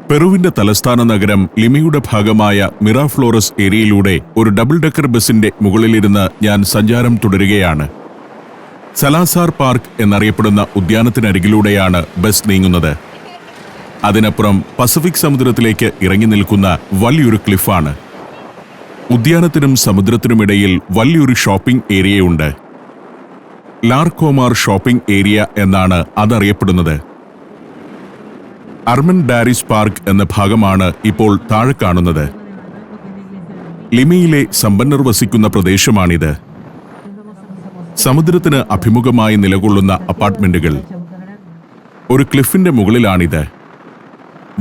പെറുവിന്റെ തലസ്ഥാന നഗരം ലിമയുടെ ഭാഗമായ മിറാഫ്ലോറസ് ഏരിയയിലൂടെ ഒരു ഡബിൾ ഡെക്കർ ബസിന്റെ മുകളിലിരുന്ന് ഞാൻ സഞ്ചാരം തുടരുകയാണ്. സലാസാർ പാർക്ക് എന്നറിയപ്പെടുന്ന ഉദ്യാനത്തിനരികിലൂടെയാണ് ബസ് നീങ്ങുന്നത്. അതിനപ്പുറം പസഫിക് സമുദ്രത്തിലേക്ക് ഇറങ്ങി നിൽക്കുന്ന വലിയൊരു ക്ലിഫാണ്. ഉദ്യാനത്തിനും സമുദ്രത്തിനുമിടയിൽ വലിയൊരു ഷോപ്പിംഗ് ഏരിയയുണ്ട്. ലാർകോമാർ ഷോപ്പിംഗ് ഏരിയ എന്നാണ് അതറിയപ്പെടുന്നത്. അർമൻ ഡാരിസ് പാർക്ക് എന്ന ഭാഗമാണ് ഇപ്പോൾ താഴെ കാണുന്നത്. ലിമയിലെ സമ്പന്നർ വസിക്കുന്ന പ്രദേശമാണിത്. സമുദ്രത്തിന് അഭിമുഖമായി നിലകൊള്ളുന്ന അപ്പാർട്ട്മെന്റുകൾ. ഒരു ക്ലിഫിന്റെ മുകളിലാണിത്.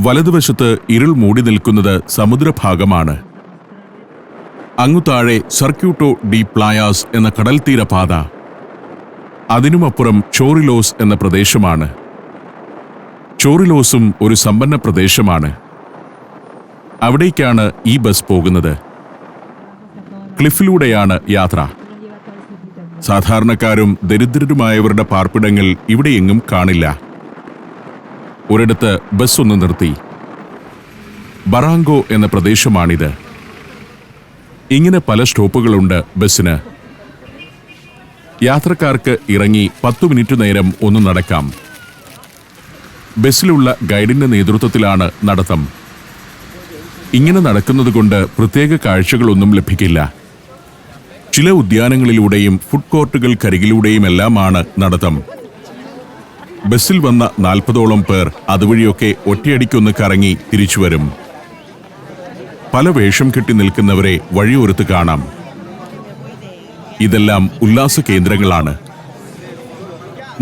വലതുവശത്ത് ഇരുൾ മൂടി നിൽക്കുന്നത് സമുദ്രഭാഗമാണ്. അങ്ങു താഴെ സർക്യൂട്ടോ ഡി പ്ലായാസ് എന്ന കടൽത്തീരപാത. അതിനുമപ്പുറം ചോറിലോസ് എന്ന പ്രദേശമാണ്. ചോറിലോസും ഒരു സമ്പന്ന പ്രദേശമാണ്. അവിടേക്കാണ് ഈ ബസ് പോകുന്നത്. ക്ലിഫിലൂടെയാണ് യാത്ര. സാധാരണക്കാരും ദരിദ്രരുമായവരുടെ പാർപ്പിടങ്ങൾ ഇവിടെയെങ്ങും കാണില്ല. ഒരിടത്ത് ബസ് ഒന്ന് നിർത്തി. ബറാങ്കോ എന്ന പ്രദേശമാണിത്. ഇങ്ങനെ പല സ്റ്റോപ്പുകളുണ്ട് ബസ്സിന്. യാത്രക്കാർക്ക് ഇറങ്ങി 10 മിനിറ്റ് നേരം ഒന്ന് നടക്കാം. ബസ്സിലുള്ള ഗൈഡിന്റെ നേതൃത്വത്തിലാണ് നടത്തം. ഇങ്ങനെ നടക്കുന്നതുകൊണ്ട് പ്രത്യേക കാഴ്ചകളൊന്നും ലഭിക്കില്ല. ചില ഉദ്യാനങ്ങളിലൂടെയും ഫുഡ് കോർട്ടുകൾക്കരികിലൂടെയുമെല്ലാമാണ് നടത്തം. ബസ്സിൽ വന്ന 40ഓളം പേർ അതുവഴിയൊക്കെ ഒറ്റയടിക്കൊന്ന് കറങ്ങി തിരിച്ചുവരും. പല വേഷം കെട്ടി നിൽക്കുന്നവരെ വഴിയോരത്ത് കാണാം. ഇതെല്ലാം ഉല്ലാസ കേന്ദ്രങ്ങളാണ്.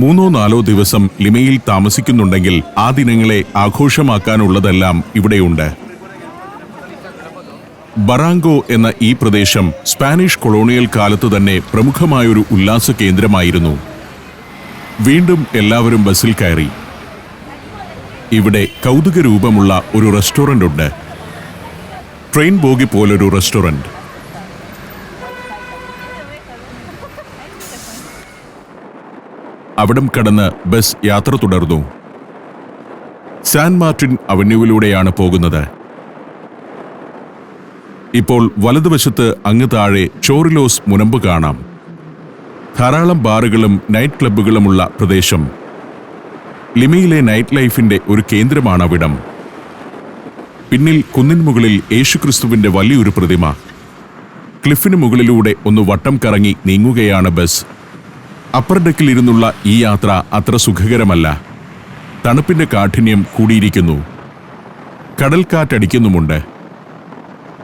3-4 ദിവസം ലിമയിൽ താമസിക്കുന്നുണ്ടെങ്കിൽ ആ ദിനങ്ങളെ ആഘോഷമാക്കാനുള്ളതെല്ലാം ഇവിടെയുണ്ട്. ബറാങ്കോ എന്ന ഈ പ്രദേശം സ്പാനിഷ് കൊളോണിയൽ കാലത്ത് തന്നെ പ്രമുഖമായൊരു ഉല്ലാസ കേന്ദ്രമായിരുന്നു. വീണ്ടും എല്ലാവരും ബസ്സിൽ കയറി. ഇവിടെ കൗതുക രൂപമുള്ള ഒരു റെസ്റ്റോറന്റ് ഉണ്ട്. ട്രെയിൻ ബോഗി പോലൊരു റെസ്റ്റോറന്റ്. അവിടം കടന്ന് ബസ് യാത്ര തുടർന്നു. സാൻ മാർട്ടിൻ അവന്യൂവിലൂടെയാണ് പോകുന്നത്. ഇപ്പോൾ വലതുവശത്ത് അങ്ങ് താഴെ ചോറിലോസ് മുനമ്പ് കാണാം. ധാരാളം ബാറുകളും നൈറ്റ് ക്ലബ്ബുകളുമുള്ള പ്രദേശം. ലിമയിലെ നൈറ്റ് ലൈഫിന്റെ ഒരു കേന്ദ്രമാണവിടം. പിന്നിൽ കുന്നിൻ മുകളിൽ യേശുക്രിസ്തുവിന്റെ വലിയൊരു പ്രതിമ. ക്ലിഫിന് മുകളിലൂടെ ഒന്ന് വട്ടം കറങ്ങി നീങ്ങുകയാണ് ബസ്. അപ്പർ ഡെക്കിലിരുന്നുള്ള ഈ യാത്ര അത്ര സുഖകരമല്ല. തണുപ്പിന്റെ കാഠിന്യം കൂടിയിരിക്കുന്നു. കടൽക്കാറ്റടിക്കുന്നുമുണ്ട്.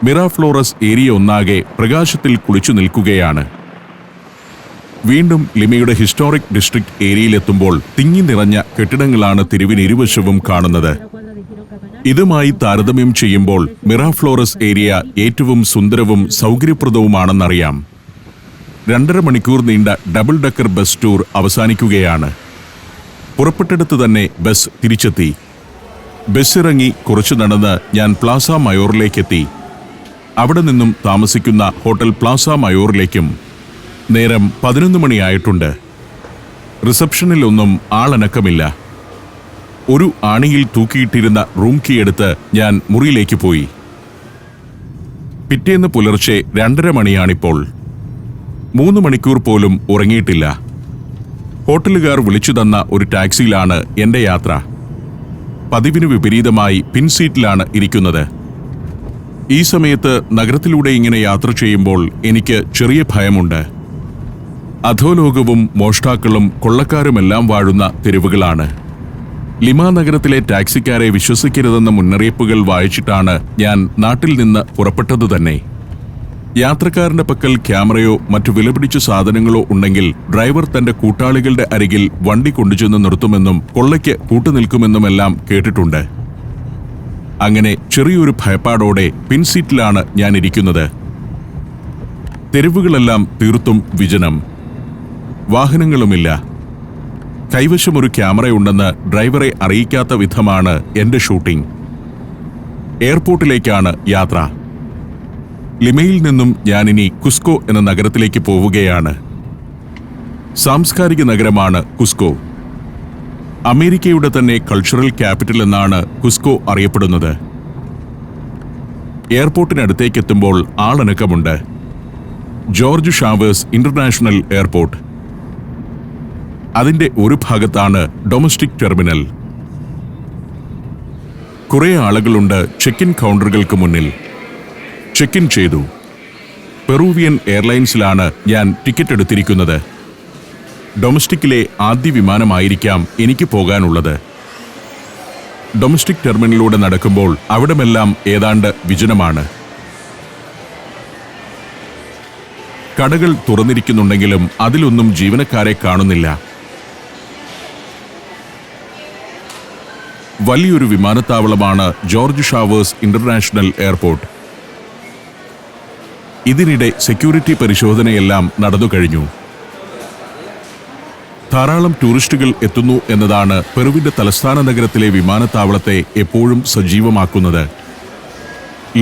മിറാഫ്ലോറസ് ഏരിയ ഒന്നാകെ പ്രകാശത്തിൽ കുളിച്ചു നിൽക്കുകയാണ്. വീണ്ടും ലിമയുടെ ഹിസ്റ്റോറിക് ഡിസ്ട്രിക്ട് ഏരിയയിലെത്തുമ്പോൾ തിങ്ങി നിറഞ്ഞ കെട്ടിടങ്ങളാണ് തെരുവിനിരുവശവും കാണുന്നത്. ഇതുമായി താരതമ്യം ചെയ്യുമ്പോൾ മിറാഫ്ലോറസ് ഏരിയ ഏറ്റവും സുന്ദരവും സൗകര്യപ്രദവുമാണെന്നറിയാം. 2.5 മണിക്കൂർ നീണ്ട ഡബിൾ ഡെക്കർ ബസ് ടൂർ അവസാനിക്കുകയാണ്. പുറപ്പെട്ടിടത്ത് തന്നെ ബസ് തിരിച്ചെത്തി. ബസ്സിറങ്ങി കുറച്ചു നടന്ന് ഞാൻ പ്ലാസ മയോറിലേക്കെത്തി. അവിടെ നിന്നും താമസിക്കുന്ന ഹോട്ടൽ പ്ലാസ മയോറിലേക്കും. നേരം 11 മണിയായിട്ടുണ്ട്. റിസപ്ഷനിലൊന്നും ആളനക്കമില്ല. ഒരു ആണിയിൽ തൂക്കിയിട്ടിരുന്ന റൂം കീ എടുത്ത് ഞാൻ മുറിയിലേക്ക് പോയി. പിറ്റേന്ന് പുലർച്ചെ 2:30 മണിയാണിപ്പോൾ. 3 മണിക്കൂർ പോലും ഉറങ്ങിയിട്ടില്ല. ഹോട്ടലുകാർ വിളിച്ചു തന്ന ഒരു ടാക്സിയിലാണ് എൻ്റെ യാത്ര. പതിവിന് വിപരീതമായി പിൻസീറ്റിലാണ് ഇരിക്കുന്നത്. ഈ സമയത്ത് നഗരത്തിലൂടെ ഇങ്ങനെ യാത്ര ചെയ്യുമ്പോൾ എനിക്ക് ചെറിയ ഭയമുണ്ട്. അധോലോകവും മോഷ്ടാക്കളും കൊള്ളക്കാരുമെല്ലാം വാഴുന്ന തെരുവുകളാണ്. ലിമ നഗരത്തിലെ ടാക്സിക്കാരെ വിശ്വസിക്കരുതെന്ന മുന്നറിയിപ്പുകൾ വായിച്ചിട്ടാണ് ഞാൻ നാട്ടിൽ നിന്ന് പുറപ്പെട്ടത് തന്നെ. യാത്രക്കാരന്റെ പക്കൽ ക്യാമറയോ മറ്റു വിലപിടിച്ച സാധനങ്ങളോ ഉണ്ടെങ്കിൽ ഡ്രൈവർ തന്റെ കൂട്ടാളികളുടെ അരികിൽ വണ്ടി കൊണ്ടുചെന്ന് നിർത്തുമെന്നും കൊള്ളയ്ക്ക് കൂട്ടുനിൽക്കുമെന്നുമെല്ലാം കേട്ടിട്ടുണ്ട്. അങ്ങനെ ചെറിയൊരു ഭയപ്പാടോടെ പിൻസീറ്റിലാണ് ഞാൻ ഇരിക്കുന്നത്. തെരുവുകളെല്ലാം തീർത്തും വിജനം. വാഹനങ്ങളുമില്ല. കൈവശം ഒരു ക്യാമറയുണ്ടെന്ന് ഡ്രൈവറെ അറിയിക്കാത്ത വിധമാണ് എന്റെ ഷൂട്ടിംഗ്. എയർപോർട്ടിലേക്കാണ് യാത്ര. ലിമയിൽ നിന്നും ഞാനിനി കുസ്കോ എന്ന നഗരത്തിലേക്ക് പോവുകയാണ്. സാംസ്കാരിക നഗരമാണ് കുസ്കോ. അമേരിക്കയുടെ തന്നെ കൾച്ചറൽ ക്യാപിറ്റൽ എന്നാണ് കുസ്കോ അറിയപ്പെടുന്നത്. എയർപോർട്ടിനടുത്തേക്കെത്തുമ്പോൾ ആളനക്കമുണ്ട്. ജോർജ് ഷാവേഴ്സ് ഇന്റർനാഷണൽ എയർപോർട്ട്. അതിന്റെ ഒരു ഭാഗത്താണ് ഡൊമസ്റ്റിക് ടെർമിനൽ. കുറെ ആളുകളുണ്ട് ചെക്ക് ഇൻ കൗണ്ടറുകൾക്ക് മുന്നിൽ. ചെക്ക് ഇൻ ചെയ്തു. പെറൂവിയൻ എയർലൈൻസിലാണ് ഞാൻ ടിക്കറ്റ് എടുത്തിരിക്കുന്നത്. ഡൊമസ്റ്റിക്കിലെ ആദ്യ വിമാനമായിരിക്കാം എനിക്ക് പോകാനുള്ളത്. ഡൊമസ്റ്റിക് ടെർമിനലിലൂടെ നടക്കുമ്പോൾ അവിടമെല്ലാം ഏതാണ്ട് വിജനമാണ്. കടകൾ തുറന്നിരിക്കുന്നുണ്ടെങ്കിലും അതിലൊന്നും ജീവനക്കാരെ കാണുന്നില്ല. വലിയൊരു വിമാനത്താവളമാണ് ജോർജ് ഷാവേഴ്സ് ഇന്റർനാഷണൽ എയർപോർട്ട്. ഇതിനിടെ സെക്യൂരിറ്റി പരിശോധനയെല്ലാം നടന്നു കഴിഞ്ഞു. ധാരാളം ടൂറിസ്റ്റുകൾ എത്തുന്നു എന്നതാണ് പെറുവിന്റെ തലസ്ഥാന നഗരത്തിലെ വിമാനത്താവളത്തെ എപ്പോഴും സജീവമാക്കുന്നത്.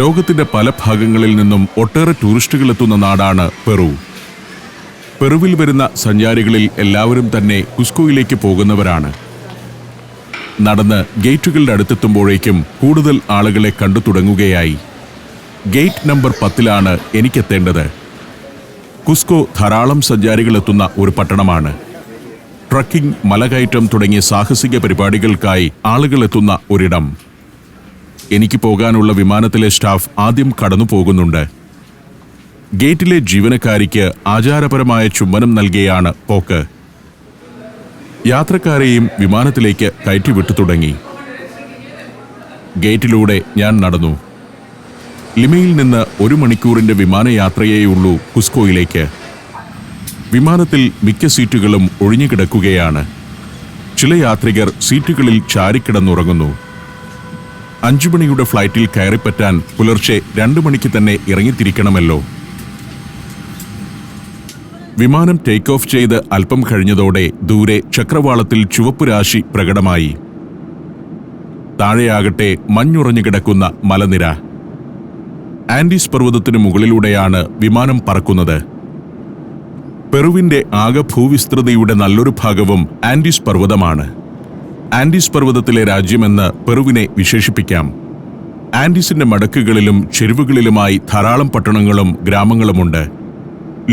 ലോകത്തിന്റെ പല ഭാഗങ്ങളിൽ നിന്നും ഒട്ടേറെ ടൂറിസ്റ്റുകൾ എത്തുന്ന നാടാണ് പെറു. പെറുവിൽ വരുന്ന സഞ്ചാരികളിൽ എല്ലാവരും തന്നെ കുസ്കോയിലേക്ക് പോകുന്നവരാണ്. നടന്ന് ഗേറ്റുകളുടെ അടുത്തെത്തുമ്പോഴേക്കും കൂടുതൽ ആളുകളെ കണ്ടു തുടങ്ങുകയായി. Gate number 10 എനിക്കെത്തേണ്ടത്. കുസ്കോ ധാരാളം സഞ്ചാരികൾ എത്തുന്ന ഒരു പട്ടണമാണ്. ട്രക്കിംഗ്, മലകയറ്റം തുടങ്ങിയ സാഹസിക പരിപാടികൾക്കായി ആളുകൾ എത്തുന്ന ഒരിടം. എനിക്ക് പോകാനുള്ള വിമാനത്തിലെ സ്റ്റാഫ് ആദ്യം കടന്നു പോകുന്നുണ്ട്. ഗേറ്റിലെ ജീവനക്കാരിക്ക് ആചാരപരമായ ചുംബനം നൽകിയാണ് പോക്ക്. യാത്രക്കാരെയും വിമാനത്തിലേക്ക് കയറ്റിവിട്ടു തുടങ്ങി. ഗേറ്റിലൂടെ ഞാൻ നടന്നു. ലിമയിൽ നിന്ന് 1 മണിക്കൂറിന്റെ വിമാനയാത്രയേയുള്ളൂ കുസ്കോയിലേക്ക്. വിമാനത്തിൽ മിക്ക സീറ്റുകളും ഒഴിഞ്ഞുകിടക്കുകയാണ്. ചില യാത്രികർ സീറ്റുകളിൽ ചാരിക്കിടന്നുറങ്ങുന്നു. 5 മണിയുടെ ഫ്ലൈറ്റിൽ കയറിപ്പറ്റാൻ പുലർച്ചെ 2 മണിക്ക് തന്നെ ഇറങ്ങിത്തിരിക്കണമല്ലോ. വിമാനം ടേക്ക് ഓഫ് ചെയ്ത് അല്പം കഴിഞ്ഞതോടെ ദൂരെ ചക്രവാളത്തിൽ ചുവപ്പ് രാശി പ്രകടമായി. താഴെയാകട്ടെ മഞ്ഞുറഞ്ഞു കിടക്കുന്ന മലനിര. ആൻഡീസ് പർവ്വതത്തിനു മുകളിലൂടെയാണ് വിമാനം പറക്കുന്നത്. പെറുവിന്റെ ആകെ ഭൂവിസ്തൃതിയുടെ നല്ലൊരു ഭാഗവും ആൻഡീസ് പർവ്വതമാണ്. ആൻഡീസ് പർവ്വതത്തിലെ രാജ്യമെന്ന് പെറുവിനെ വിശേഷിപ്പിക്കാം. ആൻഡീസിന്റെ മടക്കുകളിലും ചെരുവുകളിലുമായി ധാരാളം പട്ടണങ്ങളും ഗ്രാമങ്ങളുമുണ്ട്.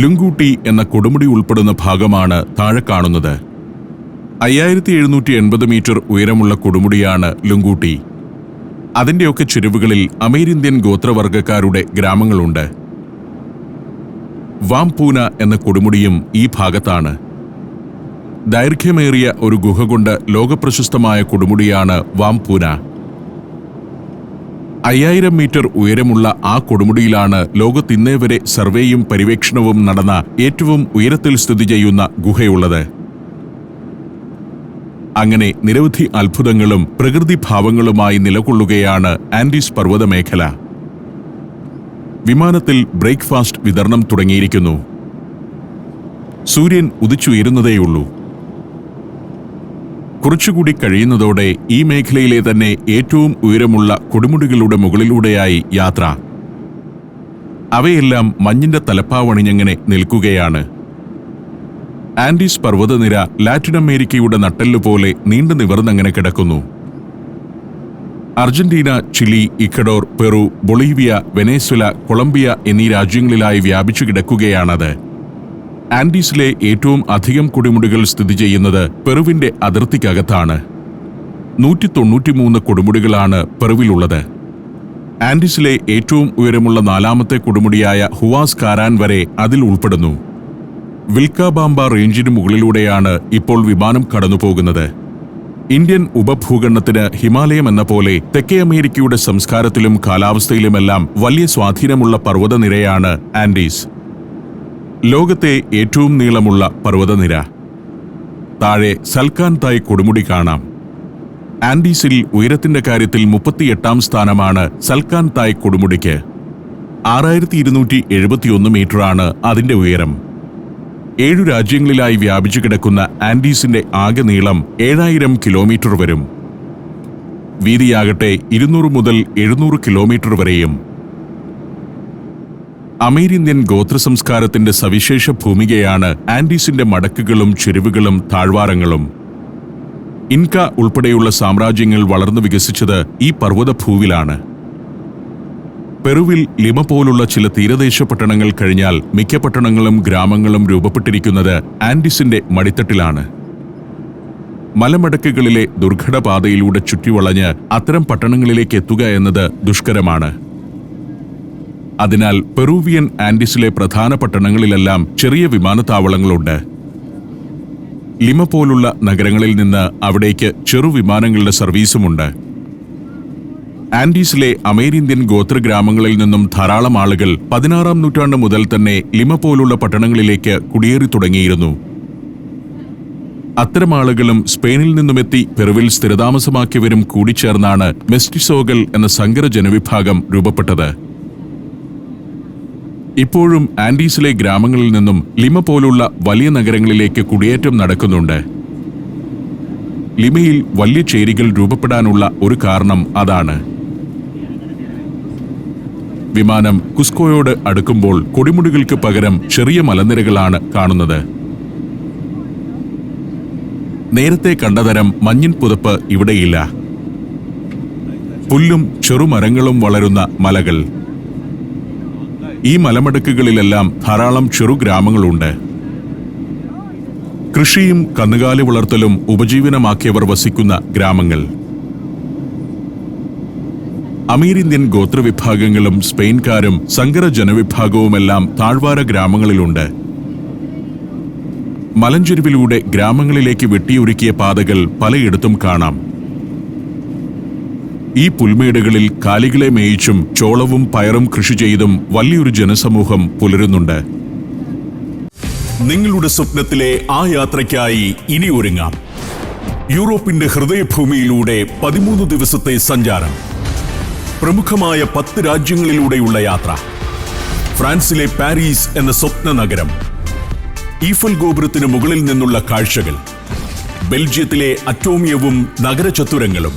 ലുങ്കൂട്ടി എന്ന കൊടുമുടി ഉൾപ്പെടുന്ന ഭാഗമാണ് താഴെ കാണുന്നത്. 5780 മീറ്റർ ഉയരമുള്ള കൊടുമുടിയാണ് ലുങ്കൂട്ടി. അതിൻ്റെയൊക്കെ ചെരുവുകളിൽ അമേരിന്ത്യൻ ഗോത്രവർഗക്കാരുടെ ഗ്രാമങ്ങളുണ്ട്. വാംപൂന എന്ന കൊടുമുടിയും ഈ ഭാഗത്താണ്. ദൈർഘ്യമേറിയ ഒരു ഗുഹ കൊണ്ട് ലോകപ്രശസ്തമായ കൊടുമുടിയാണ് വാംപൂന. 5000 മീറ്റർ ഉയരമുള്ള ആ കൊടുമുടിയിലാണ് ലോകത്തിന്നേ വരെ സർവേയും പര്യവേക്ഷണവും നടന്ന ഏറ്റവും ഉയരത്തിൽ സ്ഥിതി ചെയ്യുന്ന ഗുഹയുള്ളത്. അങ്ങനെ നിരവധി അത്ഭുതങ്ങളും പ്രകൃതിഭാവങ്ങളുമായി നിലകൊള്ളുകയാണ് ആൻഡീസ് പർവ്വതമേഖല. വിമാനത്തിൽ ബ്രേക്ക്ഫാസ്റ്റ് വിതരണം തുടങ്ങിയിരിക്കുന്നു. സൂര്യൻ ഉദിച്ചുയരുന്നതേയുള്ളൂ. കുറച്ചുകൂടി കഴിയുന്നതോടെ ഈ മേഖലയിലെ തന്നെ ഏറ്റവും ഉയരമുള്ള കൊടുമുടികളുടെ മുകളിലൂടെയായി യാത്ര. അവയെല്ലാം മഞ്ഞിന്റെ തലപ്പാവണിഞ്ഞങ്ങനെ നിൽക്കുകയാണ്. ആൻഡീസ് പർവ്വതനിര ലാറ്റിൻ അമേരിക്കയുടെ നട്ടെല്ലുപോലെ നീണ്ടു നിവർന്നങ്ങനെ കിടക്കുന്നു. Argentina, Chile, Ecuador, Peru, Bolivia, Venezuela, Colombia എന്നീ രാജ്യങ്ങളിലായി വ്യാപിച്ചു കിടക്കുകയാണത്. ആൻഡീസിലെ ഏറ്റവും അധികം കൊടുമുടികൾ സ്ഥിതി ചെയ്യുന്നത് പെറുവിന്റെ അതിർത്തിക്കകത്താണ്. 193 കൊടുമുടികളാണ് പെറുവിലുള്ളത്. ആൻഡീസിലെ ഏറ്റവും ഉയരമുള്ള 4ാമത്തെ കൊടുമുടിയായ ഹുവാസ് കാരാൻ വരെ അതിൽ ഉൾപ്പെടുന്നു. വിൽക്കാബാംബ റേഞ്ചിന് മുകളിലൂടെയാണ് ഇപ്പോൾ വിമാനം കടന്നുപോകുന്നത്. ഇന്ത്യൻ ഉപഭൂഖണ്ഡത്തിന് ഹിമാലയം എന്ന പോലെ തെക്കേ അമേരിക്കയുടെ സംസ്കാരത്തിലും കാലാവസ്ഥയിലുമെല്ലാം വലിയ സ്വാധീനമുള്ള പർവ്വതനിരയാണ് ആൻഡീസ്. ലോകത്തെ ഏറ്റവും നീളമുള്ള പർവ്വതനിര. താഴെ സൽക്കാൻ തായ് കൊടുമുടി കാണാം. ആൻഡീസിൽ ഉയരത്തിന്റെ കാര്യത്തിൽ 38ാം സ്ഥാനമാണ് സൽക്കാൻ തായ് കൊടുമുടിക്ക്. 6271 മീറ്ററാണ് അതിന്റെ ഉയരം. 7 രാജ്യങ്ങളിലായി വ്യാപിച്ചു കിടക്കുന്ന ആൻഡീസിന്റെ ആകെ നീളം 7000 കിലോമീറ്റർ വരും. വീതിയാകട്ടെ 200 മുതൽ 700 കിലോമീറ്റർ വരെയും. അമേരിന്ത്യൻ ഗോത്രസംസ്കാരത്തിന്റെ സവിശേഷ ഭൂമികയാണ് ആൻഡീസിന്റെ മടക്കുകളും ചെരുവുകളും താഴ്വാരങ്ങളും. ഇൻക ഉൾപ്പെടെയുള്ള സാമ്രാജ്യങ്ങൾ വളർന്നു വികസിച്ചത് ഈ പർവ്വതഭൂവിലാണ്. പെറുവിൽ ലിമ പോലുള്ള ചില തീരദേശ പട്ടണങ്ങൾ കഴിഞ്ഞാൽ മിക്ക പട്ടണങ്ങളും ഗ്രാമങ്ങളും രൂപപ്പെട്ടിരിക്കുന്നത് ആൻഡീസിന്റെ മടിത്തട്ടിലാണ്. മലമടക്കുകളിലെ ദുർഘടപാതയിലൂടെ ചുറ്റിവളഞ്ഞ് അത്തരം പട്ടണങ്ങളിലേക്ക് എത്തുക എന്നത് ദുഷ്കരമാണ്. അതിനാൽ പെറൂവിയൻ ആൻഡീസിലെ പ്രധാന പട്ടണങ്ങളിലെല്ലാം ചെറിയ വിമാനത്താവളങ്ങളുണ്ട്. ലിമ പോലുള്ള നഗരങ്ങളിൽ നിന്ന് അവിടേക്ക് ചെറുവിമാനങ്ങളുടെ സർവീസുമുണ്ട്. ആൻഡീസിലെ അമേരിന്ത്യൻ ഗോത്രഗ്രാമങ്ങളിൽ നിന്നും ധാരാളം ആളുകൾ 16-ാം നൂറ്റാണ്ട് മുതൽ തന്നെ ലിമ പോലുള്ള പട്ടണങ്ങളിലേക്ക് കുടിയേറി തുടങ്ങിയിരുന്നു. അത്തരം ആളുകളും സ്പെയിനിൽ നിന്നുമെത്തി പെറുവിൽ സ്ഥിരതാമസമാക്കിയവരും കൂടിച്ചേർന്നാണ് മെസ്റ്റിസോകൾ എന്ന സങ്കര ജനവിഭാഗം രൂപപ്പെട്ടത്. ഇപ്പോഴും ആൻഡീസിലെ ഗ്രാമങ്ങളിൽ നിന്നും ലിമ പോലുള്ള വലിയ നഗരങ്ങളിലേക്ക് കുടിയേറ്റം നടക്കുന്നുണ്ട്. ലിമയിൽ വലിയ ചേരികൾ രൂപപ്പെടാനുള്ള ഒരു കാരണം അതാണ്. വിമാനം കുസ്കോയോട് അടുക്കുമ്പോൾ കൊടിമുടികൾക്ക് പകരം ചെറിയ മലനിരകളാണ് കാണുന്നത്. നേരത്തെ കണ്ടതരം മഞ്ഞിൻ പുതപ്പ് ഇവിടെയില്ല. പുല്ലും ചെറുമരങ്ങളും വളരുന്ന മലകൾ. ഈ മലമടക്കുകളിലെല്ലാം ധാരാളം ചെറുഗ്രാമങ്ങളുണ്ട്. കൃഷിയും കന്നുകാലി വളർത്തലും ഉപജീവനമാക്കിയവർ വസിക്കുന്ന ഗ്രാമങ്ങൾ. അമേരിന്ത്യൻ ഗോത്രവിഭാഗങ്ങളും സ്പെയിൻകാരും സങ്കര ജനവിഭാഗവുമെല്ലാം താഴ്വാര ഗ്രാമങ്ങളിലുണ്ട്. മലഞ്ചെരുവിലൂടെ ഗ്രാമങ്ങളിലേക്ക് വെട്ടിയൊരുക്കിയ പാതകൾ പലയിടത്തും കാണാം. ഈ പുൽമേടുകളിൽ കാലികളെ മേയിച്ചും ചോളവും പയറും കൃഷി ചെയ്തും വലിയൊരു ജനസമൂഹം പുലരുന്നുണ്ട്. നിങ്ങളുടെ സ്വപ്നത്തിലെ ആ യാത്രയ്ക്കായി ഇനി ഒരുങ്ങാം. യൂറോപ്പിന്റെ ഹൃദയഭൂമിയിലൂടെ 13 ദിവസത്തെ സഞ്ചാരം. പ്രമുഖമായ 10 രാജ്യങ്ങളിലൂടെയുള്ള യാത്ര. ഫ്രാൻസിലെ പാരീസ് എന്ന സ്വപ്ന നഗരം. ഈഫൽ ഗോപുരത്തിന് മുകളിൽ നിന്നുള്ള കാഴ്ചകൾ. ബെൽജിയത്തിലെ അറ്റോമിയവും നഗരചത്തുരങ്ങളും.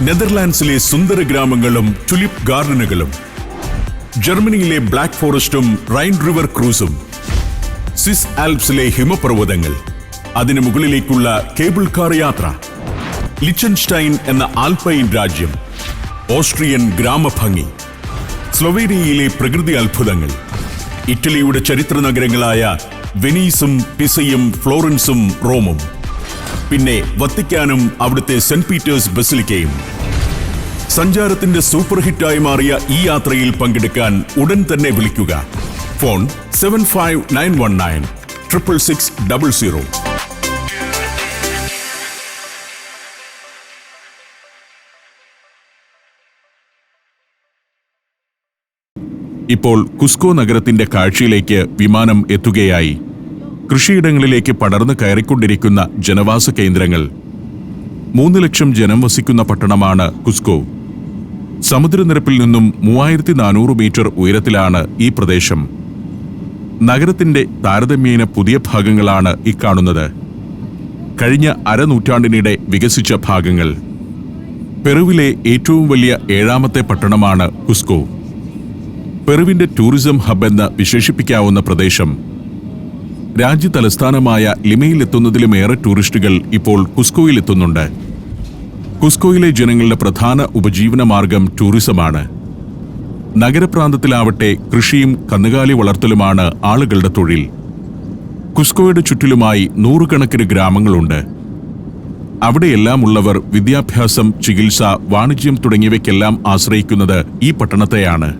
നെതർലാൻഡ്സിലെ സുന്ദര ഗ്രാമങ്ങളും ടുലിപ്പ് ഗാർഡനുകളും. ജർമ്മനിയിലെ ബ്ലാക്ക് ഫോറസ്റ്റും റൈൻ റിവർ ക്രൂസും. സ്വിസ് ആൽപ്സിലെ ഹിമപർവ്വതങ്ങൾ. അതിനു മുകളിലേക്കുള്ള കേബിൾ കാർ യാത്ര. ലിച്ചൻസ്റ്റൈൻ എന്ന ആൽപൈൻ രാജ്യം. ഓസ്ട്രിയൻ ഗ്രാമഭംഗി. സ്ലൊവേനിയയിലെ പ്രകൃതി അത്ഭുതങ്ങൾ. ഇറ്റലിയുടെ ചരിത്ര നഗരങ്ങളായ വെനീസും പിസയും ഫ്ലോറൻസും റോമും. പിന്നെ വത്തിക്കാനും അവിടുത്തെ സെന്റ് പീറ്റേഴ്സ് ബസിലിക്കയും. സഞ്ചാരത്തിന്റെ സൂപ്പർ ഹിറ്റായി മാറിയ ഈ യാത്രയിൽ പങ്കെടുക്കാൻ ഉടൻ തന്നെ വിളിക്കുക. ഫോൺ 75919 66600. ഇപ്പോൾ കുസ്കോ നഗരത്തിന്റെ കാഴ്ചയിലേക്ക് വിമാനം എത്തുകയായി. കൃഷിയിടങ്ങളിലേക്ക് പടർന്നു കയറിക്കൊണ്ടിരിക്കുന്ന ജനവാസ കേന്ദ്രങ്ങൾ. 3 ലക്ഷം ജനം വസിക്കുന്ന പട്ടണമാണ് കുസ്കോ. സമുദ്രനിരപ്പിൽ നിന്നും 3400 മീറ്റർ ഉയരത്തിലാണ് ഈ പ്രദേശം. നഗരത്തിന്റെ താരതമ്യേന പുതിയ ഭാഗങ്ങളാണ് ഈ കാണുന്നത്. കഴിഞ്ഞ അരനൂറ്റാണ്ടിനിടെ വികസിച്ച ഭാഗങ്ങൾ. പെറുവിലെ ഏറ്റവും വലിയ 7ാമത്തെ പട്ടണമാണ് കുസ്കോ. പെറുവിന്റെ ടൂറിസം ഹബ് എന്ന് വിശേഷിപ്പിക്കാവുന്ന പ്രദേശം. രാജ്യ തലസ്ഥാനമായ ലിമയിലെത്തുന്നതിലുമേറെ ടൂറിസ്റ്റുകൾ ഇപ്പോൾ കുസ്കോയിലെത്തുന്നുണ്ട്. കുസ്കോയിലെ ജനങ്ങളുടെ പ്രധാന ഉപജീവന മാർഗം ടൂറിസമാണ്. നഗരപ്രാന്തത്തിലാവട്ടെ കൃഷിയും കന്നുകാലി വളർത്തലുമാണ് ആളുകളുടെ തൊഴിൽ. കുസ്കോയുടെ ചുറ്റിലുമായി 100 കണക്കിന് ഗ്രാമങ്ങളുണ്ട്. അവിടെയെല്ലാം ഉള്ളവർ വിദ്യാഭ്യാസം, ചികിത്സ, വാണിജ്യം തുടങ്ങിയവയ്ക്കെല്ലാം ആശ്രയിക്കുന്നത് ഈ പട്ടണത്തെയാണ്.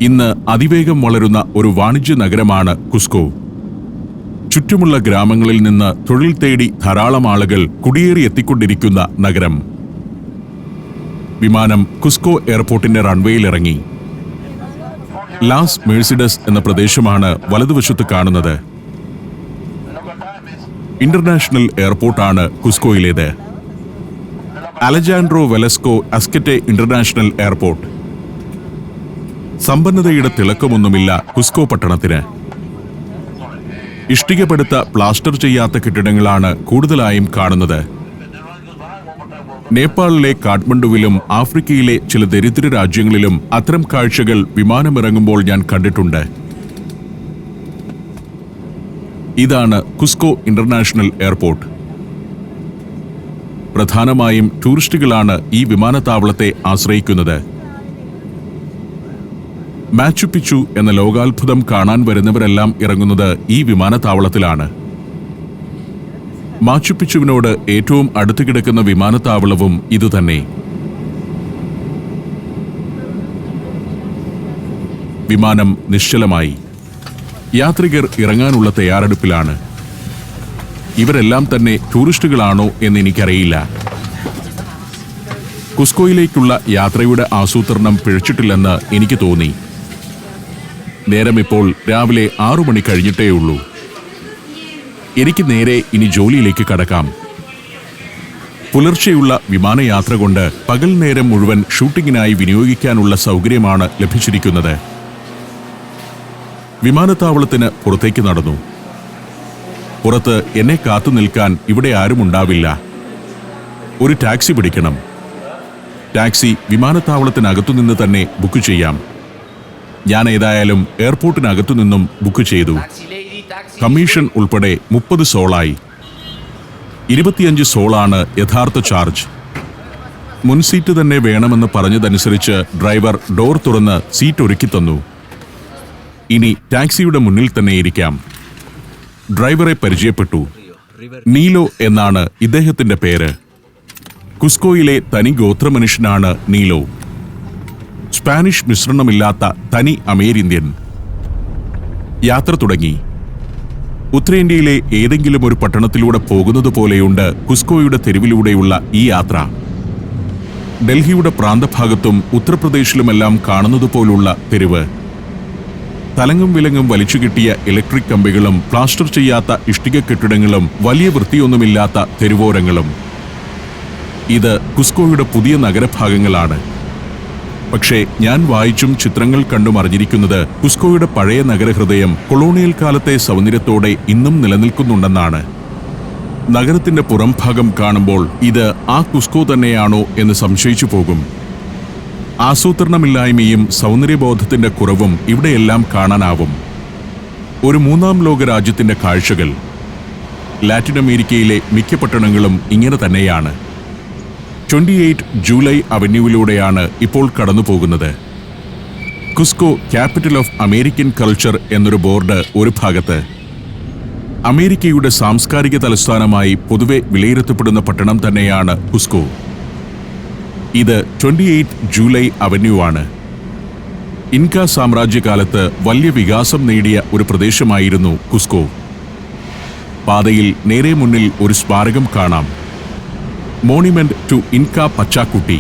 ഇന്ന് അതിവേഗം വളരുന്ന ഒരു വാണിജ്യ നഗരമാണ് കുസ്കോ. ചുറ്റുമുള്ള ഗ്രാമങ്ങളിൽ നിന്ന് തൊഴിൽ തേടി ധാരാളം ആളുകൾ കുടിയേറി എത്തിക്കൊണ്ടിരിക്കുന്ന നഗരം. വിമാനം കുസ്കോ എയർപോർട്ടിന്റെ റൺവേയിൽ ഇറങ്ങി. ലാസ് മേഴ്സിഡസ് എന്ന പ്രദേശമാണ് വലതുവശത്ത് കാണുന്നത്. ഇന്റർനാഷണൽ എയർപോർട്ടാണ് കുസ്കോയിലേത്. Alejandro Velasco Astete international airport. സമ്പന്നതയുടെ തിളക്കമൊന്നുമില്ല കുസ്കോ പട്ടണത്തിന്. ഇഷ്ടികപ്പെടുത്ത പ്ലാസ്റ്റർ ചെയ്യാത്ത കെട്ടിടങ്ങളാണ് കൂടുതലായും കാണുന്നത്. നേപ്പാളിലെ കാഠ്മണ്ഡുവിലും ആഫ്രിക്കയിലെ ചില ദരിദ്ര രാജ്യങ്ങളിലും അത്തരം കാഴ്ചകൾ വിമാനമിറങ്ങുമ്പോൾ ഞാൻ കണ്ടിട്ടുണ്ട്. ഇതാണ് കുസ്കോ ഇന്റർനാഷണൽ എയർപോർട്ട്. പ്രധാനമായും ടൂറിസ്റ്റുകളാണ് ഈ വിമാനത്താവളത്തെ ആശ്രയിക്കുന്നത്. മാച്ചു പിച്ചു എന്ന ലോകാത്ഭുതം കാണാൻ വരുന്നവരെല്ലാം ഇറങ്ങുന്നത് ഈ വിമാനത്താവളത്തിലാണ്. മാച്ചു പിച്ചുവിനോട് ഏറ്റവും അടുത്ത് കിടക്കുന്ന വിമാനത്താവളവും ഇതുതന്നെ. വിമാനം നിശ്ചലമായി. യാത്രികർ ഇറങ്ങാനുള്ള തയ്യാറെടുപ്പിലാണ്. ഇവരെല്ലാം തന്നെ ടൂറിസ്റ്റുകളാണോ എന്ന് എനിക്കറിയില്ല. കുസ്കോയിലേക്കുള്ള യാത്രയുടെ ആസൂത്രണം പിഴച്ചിട്ടില്ലെന്ന് എനിക്ക് തോന്നി. നേരം ഇപ്പോൾ രാവിലെ 6 മണി കഴിഞ്ഞിട്ടേയുള്ളൂ. എനിക്ക് നേരെ ഇനി ജോലിയിലേക്ക് കടക്കാം. പുലർച്ചെയുള്ള വിമാനയാത്ര കൊണ്ട് പകൽ നേരം മുഴുവൻ ഷൂട്ടിങ്ങിനായി വിനിയോഗിക്കാനുള്ള സൗകര്യമാണ് ലഭിച്ചിരിക്കുന്നത്. വിമാനത്താവളത്തിന് പുറത്തേക്ക് നടന്നു. പുറത്ത് എന്നെ കാത്തു നിൽക്കാൻ ഇവിടെ ആരുമുണ്ടാവില്ല. ഒരു ടാക്സി പിടിക്കണം. ടാക്സി വിമാനത്താവളത്തിനകത്തുനിന്ന് തന്നെ ബുക്ക് ചെയ്യാം. ഞാൻ ഏതായാലും എയർപോർട്ടിനകത്തു നിന്നും ബുക്ക് ചെയ്തു. കമ്മീഷൻ ഉൾപ്പെടെ 30 സോളായി. 25 സോളാണ് യഥാർത്ഥ ചാർജ്. മുൻസീറ്റ് തന്നെ വേണമെന്ന് പറഞ്ഞതനുസരിച്ച് ഡ്രൈവർ ഡോർ തുറന്ന് സീറ്റ് ഒരുക്കി തന്നു. ഇനി ടാക്സിയുടെ മുന്നിൽ തന്നെ ഇരിക്കാം. ഡ്രൈവറെ പരിചയപ്പെട്ടു. നീലോ എന്നാണ് ഇദ്ദേഹത്തിന്റെ പേര്. കുസ്കോയിലെ തനി ഗോത്രമനുഷ്യനാണ് നീലോ. സ്പാനിഷ് മിശ്രണമില്ലാത്ത തനി അമേരിന്ത്യൻ. യാത്ര തുടങ്ങി. ഉത്തരേന്ത്യയിലെ ഏതെങ്കിലും ഒരു പട്ടണത്തിലൂടെ പോകുന്നത് പോലെയുണ്ട് കുസ്കോയുടെ തെരുവിലൂടെയുള്ള ഈ യാത്ര. ഡൽഹിയുടെ പ്രാന്തഭാഗത്തും ഉത്തർപ്രദേശിലുമെല്ലാം കാണുന്നത് പോലുള്ള തെരുവ്. തലങ്ങും വിലങ്ങും വലിച്ചു കിട്ടിയ ഇലക്ട്രിക് കമ്പികളും പ്ലാസ്റ്റർ ചെയ്യാത്ത ഇഷ്ടിക കെട്ടിടങ്ങളും വലിയ വൃത്തിയൊന്നുമില്ലാത്ത തെരുവോരങ്ങളും. ഇത് കുസ്കോയുടെ പുതിയ നഗരഭാഗങ്ങളാണ്. പക്ഷേ ഞാൻ വായിച്ചും ചിത്രങ്ങൾ കണ്ടും അറിഞ്ഞിരിക്കുന്നത് കുസ്കോയുടെ പഴയ നഗരഹൃദയം കൊളോണിയൽ കാലത്തെ സൗന്ദര്യത്തോടെ ഇന്നും നിലനിൽക്കുന്നുണ്ടെന്നാണ്. നഗരത്തിന്റെ പുറംഭാഗം കാണുമ്പോൾ ഇത് ആ കുസ്കോ തന്നെയാണോ എന്ന് സംശയിച്ചു പോകും. ആസൂത്രണമില്ലായ്മയും സൗന്ദര്യബോധത്തിന്റെ കുറവും ഇവിടെയെല്ലാം കാണാനാവും. ഒരു 3ാം ലോക രാജ്യത്തിന്റെ കാഴ്ചകൾ. ലാറ്റിൻ അമേരിക്കയിലെ മിക്ക പട്ടണങ്ങളും ഇങ്ങനെ തന്നെയാണ്. 28 ജൂലൈ അവന്യൂവിലൂടെയാണ് ഇപ്പോൾ കടന്നു പോകുന്നത്. Cusco capital of American culture എന്നൊരു ബോർഡ് ഒരു ഭാഗത്ത്. അമേരിക്കയുടെ സാംസ്കാരിക തലസ്ഥാനമായി പൊതുവെ വിലയിരുത്തപ്പെടുന്ന പട്ടണം തന്നെയാണ് കുസ്കോ. ഇത് 28 ജൂലൈ അവന്യൂ ആണ്. ഇൻക സാമ്രാജ്യകാലത്ത് വലിയ വികാസം നേടിയ ഒരു പ്രദേശമായിരുന്നു കുസ്കോ. പാതയിൽ നേരെ മുന്നിൽ ഒരു സ്മാരകം കാണാം. Monument to ഇൻക പച്ചാക്കുട്ടി.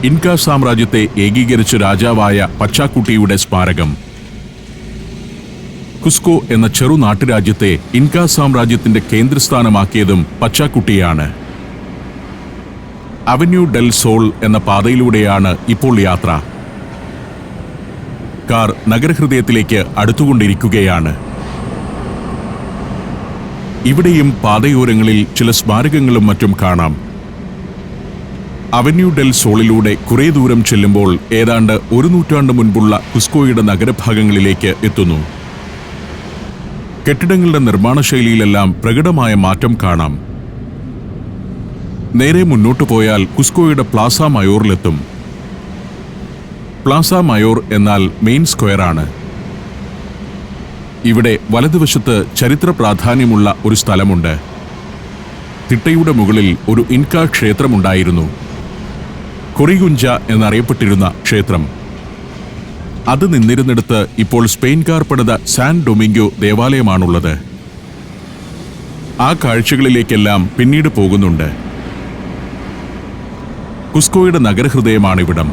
ഇൻക സാമ്രാജ്യത്തെ ഏകീകരിച്ച രാജാവായ പച്ചാക്കുട്ടിയുടെ സ്മാരകം. കുസ്കോ എന്ന ചെറു നാട്ടുരാജ്യത്തെ ഇൻക സാമ്രാജ്യത്തിന്റെ കേന്ദ്രസ്ഥാനമാക്കിയതും പച്ചാക്കുട്ടിയാണ്. അവന്യൂ ഡെൽ സോൾ എന്ന പാതയിലൂടെയാണ് ഇപ്പോൾ യാത്ര. കാർ നഗരഹൃദയത്തിലേക്ക് അടുത്തുകൊണ്ടിരിക്കുകയാണ്. ഇവിടെയും പാതയോരങ്ങളിൽ ചില സ്മാരകങ്ങളും മറ്റും കാണാം. അവന്യൂ ഡെൽ സോളിലൂടെ കുറേ ദൂരം ചെല്ലുമ്പോൾ ഏതാണ്ട് 1 നൂറ്റാണ്ട് മുൻപുള്ള കുസ്കോയുടെ നഗരഭാഗങ്ങളിലേക്ക് എത്തുന്നു. കെട്ടിടങ്ങളുടെ നിർമ്മാണ ശൈലിയിലെല്ലാം പ്രകടമായ മാറ്റം കാണാം. നേരെ മുന്നോട്ടു പോയാൽ കുസ്കോയുടെ പ്ലാസ മയോറിലെത്തും. പ്ലാസ മയോർ എന്നാൽ മെയിൻ സ്ക്വയറാണ്. ഇവിടെ വലതുവശത്ത് ചരിത്ര പ്രാധാന്യമുള്ള ഒരു സ്ഥലമുണ്ട്. തിട്ടയുടെ മുകളിൽ ഒരു ഇൻക ക്ഷേത്രമുണ്ടായിരുന്നു. കൊറിഗുഞ്ച എന്നറിയപ്പെട്ടിരുന്ന ക്ഷേത്രം. അത് നിന്നിരുന്നിടത്ത് ഇപ്പോൾ സ്പെയിൻകാർ പണിത സാൻ ഡൊമിംഗോ ദേവാലയമാണുള്ളത്. ആ കാഴ്ചകളിലേക്കെല്ലാം പിന്നീട് പോകുന്നുണ്ട്. കുസ്കോയുടെ നഗരഹൃദയമാണിവിടം.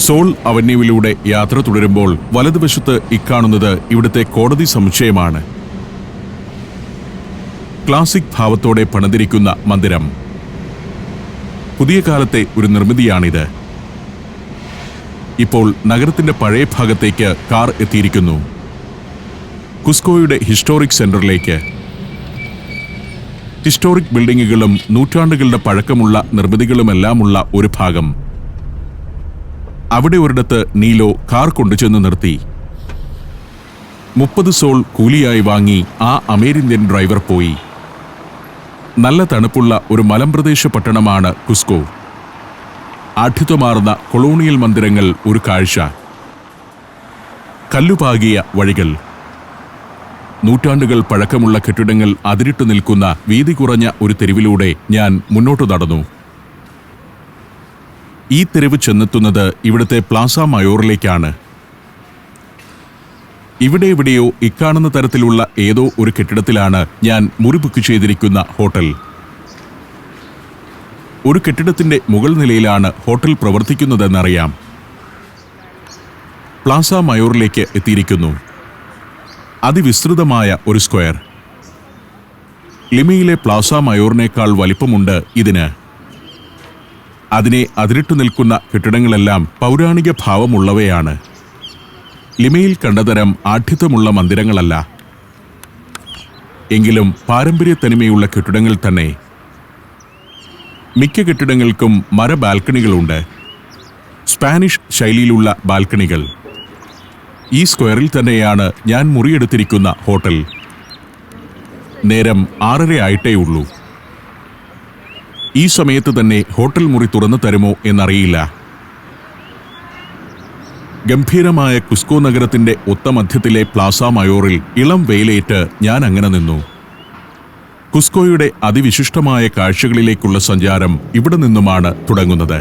സോൾ അവന്യൂവിലൂടെ യാത്ര തുടരുമ്പോൾ വലതുവശത്ത് ഇക്കാണുന്നത് ഇവിടുത്തെ കോടതി സമുച്ചയമാണ്. ക്ലാസിക് ഭാവത്തോടെ പണിതിരിക്കുന്ന മന്ദിരം. പുതിയ കാലത്തെ ഒരു നിർമ്മിതിയാണിത്. ഇപ്പോൾ നഗരത്തിന്റെ പഴയ ഭാഗത്തേക്ക് കാർ എത്തിയിരിക്കുന്നു. കുസ്കോയുടെ ഹിസ്റ്റോറിക് സെന്ററിലേക്ക്. ഹിസ്റ്റോറിക് ബിൽഡിങ്ങുകളും നൂറ്റാണ്ടുകളുടെ പഴക്കമുള്ള നിർമ്മിതികളുമെല്ലാമുള്ള ഒരു ഭാഗം. അവിടെ ഒരിടത്ത് നീലോ കാർ കൊണ്ടുചെന്ന് നിർത്തി. 30 സോൾ കൂലിയായി വാങ്ങി ആ അമേരിന്ത്യൻ ഡ്രൈവർ പോയി. നല്ല തണുപ്പുള്ള ഒരു മലമ്പ്രദേശ പട്ടണമാണ് കുസ്കോ. ആഠ്യത്വമാർന്ന കൊളോണിയൽ മന്ദിരങ്ങൾ ഒരു കാഴ്ച. കല്ലുപാകിയ വഴികൾ, നൂറ്റാണ്ടുകൾ പഴക്കമുള്ള കെട്ടിടങ്ങൾ അതിരിട്ടു നിൽക്കുന്ന വീതി കുറഞ്ഞ ഒരു തെരുവിലൂടെ ഞാൻ മുന്നോട്ടു നടന്നു. ഈ തെരുവ് ചെന്നെത്തുന്നത് ഇവിടുത്തെ പ്ലാസ മയോറിലേക്കാണ്. ഇവിടെ എവിടെയോ ഇക്കാണുന്ന തരത്തിലുള്ള ഏതോ ഒരു കെട്ടിടത്തിലാണ് ഞാൻ മുറി ബുക്ക് ചെയ്തിരിക്കുന്ന ഹോട്ടൽ. ഒരു കെട്ടിടത്തിന്റെ മുകൾ നിലയിലാണ് ഹോട്ടൽ പ്രവർത്തിക്കുന്നതെന്നറിയാം. പ്ലാസ മയോറിലേക്ക് എത്തിയിരിക്കുന്നു. അതിവിസ്തൃതമായ ഒരു സ്ക്വയർ. ലിമയിലെ പ്ലാസ മയോറിനേക്കാൾ വലിപ്പമുണ്ട് ഇതിന്. അതിനെ അതിരിട്ടു നിൽക്കുന്ന കെട്ടിടങ്ങളെല്ലാം പൗരാണിക ഭാവമുള്ളവയാണ്. ലിമയിൽ കണ്ടതരം ആഠ്യത്വമുള്ള മന്ദിരങ്ങളല്ല, എങ്കിലും പാരമ്പര്യ തനിമയുള്ള കെട്ടിടങ്ങൾ തന്നെ. മിക്ക കെട്ടിടങ്ങൾക്കും മര ബാൽക്കണികളുണ്ട്, സ്പാനിഷ് ശൈലിയിലുള്ള ബാൽക്കണികൾ. ഈ സ്ക്വയറിൽ തന്നെയാണ് ഞാൻ മുറിയെടുത്തിരിക്കുന്ന ഹോട്ടൽ. നേരം 6:30 ആയിട്ടേ ഉള്ളൂ. ഈ സമയത്ത് തന്നെ ഹോട്ടൽ മുറി തുറന്നു തരുമോ എന്നറിയില്ല. ഗംഭീരമായ കുസ്കോ നഗരത്തിന്റെ ഒത്ത മധ്യത്തിലെ പ്ലാസ മയോറിൽ ഇളം വെയിലേറ്റ് ഞാൻ അങ്ങനെ നിന്നു. കുസ്കോയുടെ അതിവിശിഷ്ടമായ കാഴ്ചകളിലേക്കുള്ള സഞ്ചാരം ഇവിടെ നിന്നുമാണ് തുടങ്ങുന്നത്.